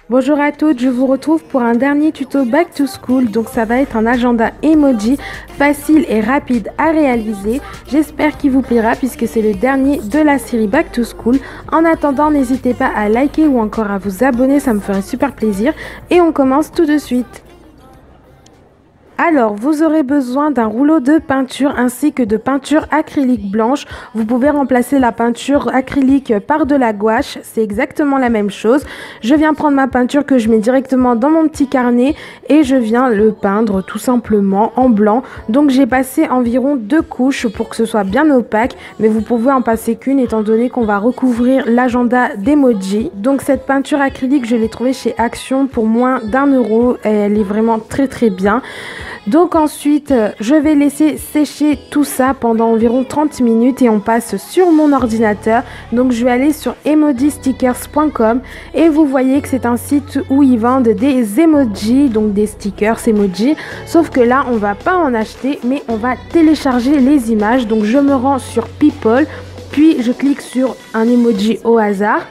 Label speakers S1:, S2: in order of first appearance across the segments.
S1: Bonjour à toutes, je vous retrouve pour un dernier tuto Back to School. Donc ça va être un agenda emoji facile et rapide à réaliser. J'espère qu'il vous plaira puisque c'est le dernier de la série Back to School. En attendant, n'hésitez pas à liker ou encore à vous abonner, ça me ferait super plaisir. Et on commence tout de suite. Alors, vous aurez besoin d'un rouleau de peinture ainsi que de peinture acrylique blanche. Vous pouvez remplacer la peinture acrylique par de la gouache, c'est exactement la même chose. Je viens prendre ma peinture que je mets directement dans mon petit carnet et je viens le peindre tout simplement en blanc. Donc j'ai passé environ 2 couches pour que ce soit bien opaque, mais vous pouvez en passer qu'une étant donné qu'on va recouvrir l'agenda d'emoji. Donc cette peinture acrylique, je l'ai trouvée chez Action pour moins d'1 € et elle est vraiment très bien. Donc ensuite, je vais laisser sécher tout ça pendant environ 30 minutes et on passe sur mon ordinateur. Donc je vais aller sur emojistickers.com et vous voyez que c'est un site où ils vendent des emojis, donc des stickers emoji. Sauf que là, on va pas en acheter, mais on va télécharger les images. Donc je me rends sur People, puis je clique sur un emoji au hasard.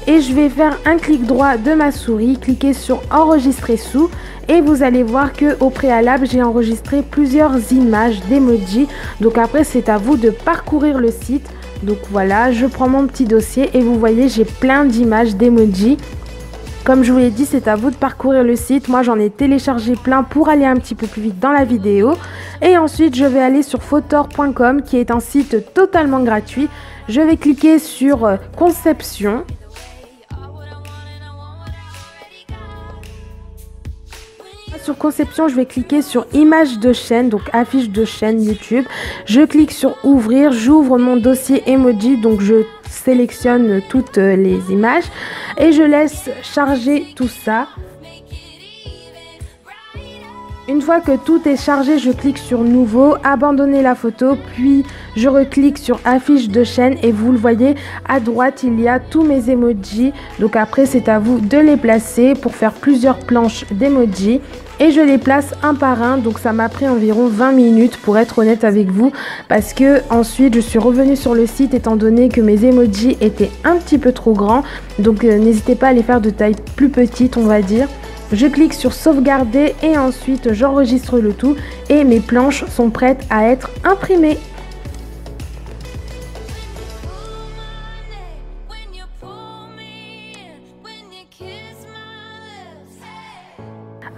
S1: Et je vais faire un clic droit de ma souris, cliquer sur enregistrer sous et vous allez voir que au préalable j'ai enregistré plusieurs images d'emoji. Donc après c'est à vous de parcourir le site. Donc voilà, je prends mon petit dossier et vous voyez j'ai plein d'images d'emoji. Comme je vous l'ai dit, c'est à vous de parcourir le site. Moi, j'en ai téléchargé plein pour aller un petit peu plus vite dans la vidéo. Et ensuite, je vais aller sur photor.com qui est un site totalement gratuit. Je vais cliquer sur conception. Sur conception, je vais cliquer sur image de chaîne, donc affiche de chaîne YouTube. Je clique sur ouvrir, j'ouvre mon dossier emoji, donc je sélectionne toutes les images et je laisse charger tout ça. Une fois que tout est chargé, je clique sur nouveau, abandonner la photo, puis je reclique sur affiche de chaîne et vous le voyez à droite il y a tous mes emojis. Donc après c'est à vous de les placer pour faire plusieurs planches d'emojis et je les place un par un. Donc ça m'a pris environ 20 minutes pour être honnête avec vous parce que ensuite je suis revenue sur le site étant donné que mes emojis étaient un petit peu trop grands. Donc n'hésitez pas à les faire de taille plus petite on va dire. Je clique sur sauvegarder et ensuite j'enregistre le tout et mes planches sont prêtes à être imprimées.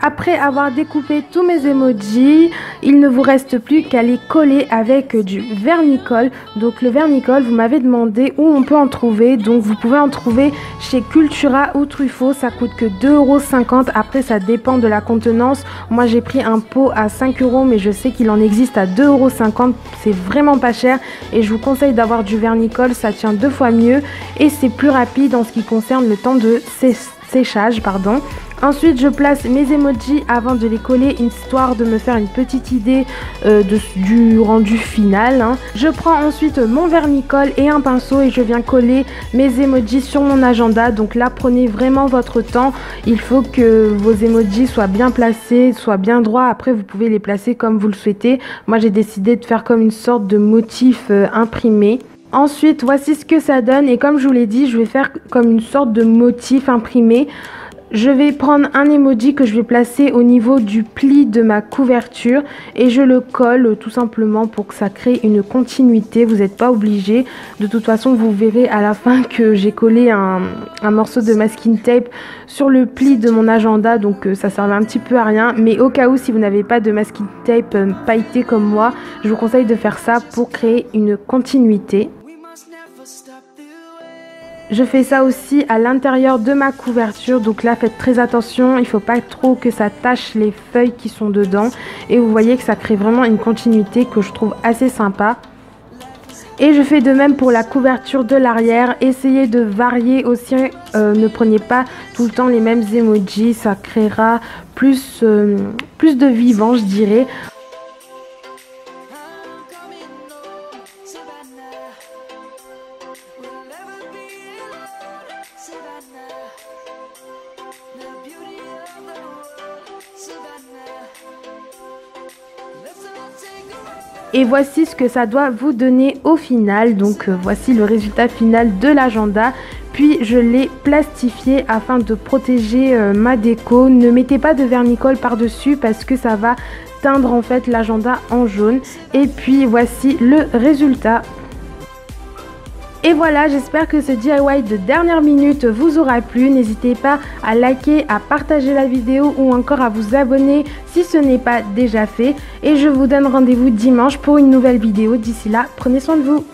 S1: Après avoir découpé tous mes emojis, il ne vous reste plus qu'à les coller avec du vernicole. Donc le vernicole, vous m'avez demandé où on peut en trouver. Donc vous pouvez en trouver chez Cultura ou Truffaut. Ça coûte que 2,50 €. Après ça dépend de la contenance. Moi j'ai pris un pot à 5 € mais je sais qu'il en existe à 2,50 €. C'est vraiment pas cher et je vous conseille d'avoir du vernicole. Ça tient 2 fois mieux et c'est plus rapide en ce qui concerne le temps de séchage. Ensuite, je place mes emojis avant de les coller, histoire de me faire une petite idée du rendu final. Je prends ensuite mon vernicole et un pinceau et je viens coller mes emojis sur mon agenda. Donc là, prenez vraiment votre temps. Il faut que vos emojis soient bien placés, soient bien droits. Après, vous pouvez les placer comme vous le souhaitez. Moi, j'ai décidé de faire comme une sorte de motif imprimé. Ensuite, voici ce que ça donne et comme je vous l'ai dit, je vais faire comme une sorte de motif imprimé. Je vais prendre un emoji que je vais placer au niveau du pli de ma couverture et je le colle tout simplement pour que ça crée une continuité. Vous n'êtes pas obligé. De toute façon, vous verrez à la fin que j'ai collé un morceau de masking tape sur le pli de mon agenda. Donc ça servait un petit peu à rien. Mais au cas où, si vous n'avez pas de masking tape pailleté comme moi, je vous conseille de faire ça pour créer une continuité. Je fais ça aussi à l'intérieur de ma couverture, donc là faites très attention, il ne faut pas trop que ça tâche les feuilles qui sont dedans et vous voyez que ça crée vraiment une continuité que je trouve assez sympa. Et je fais de même pour la couverture de l'arrière, essayez de varier aussi, ne prenez pas tout le temps les mêmes emojis, ça créera plus de vivant je dirais. Et voici ce que ça doit vous donner au final. Donc voici le résultat final de l'agenda. puis je l'ai plastifié afin de protéger ma déco. Ne mettez pas de vernis-colle par-dessus parce que ça va teindre en fait l'agenda en jaune. Et puis voici le résultat. Et voilà, j'espère que ce DIY de dernière minute vous aura plu. N'hésitez pas à liker, à partager la vidéo ou encore à vous abonner si ce n'est pas déjà fait. Et je vous donne rendez-vous dimanche pour une nouvelle vidéo. D'ici là, prenez soin de vous.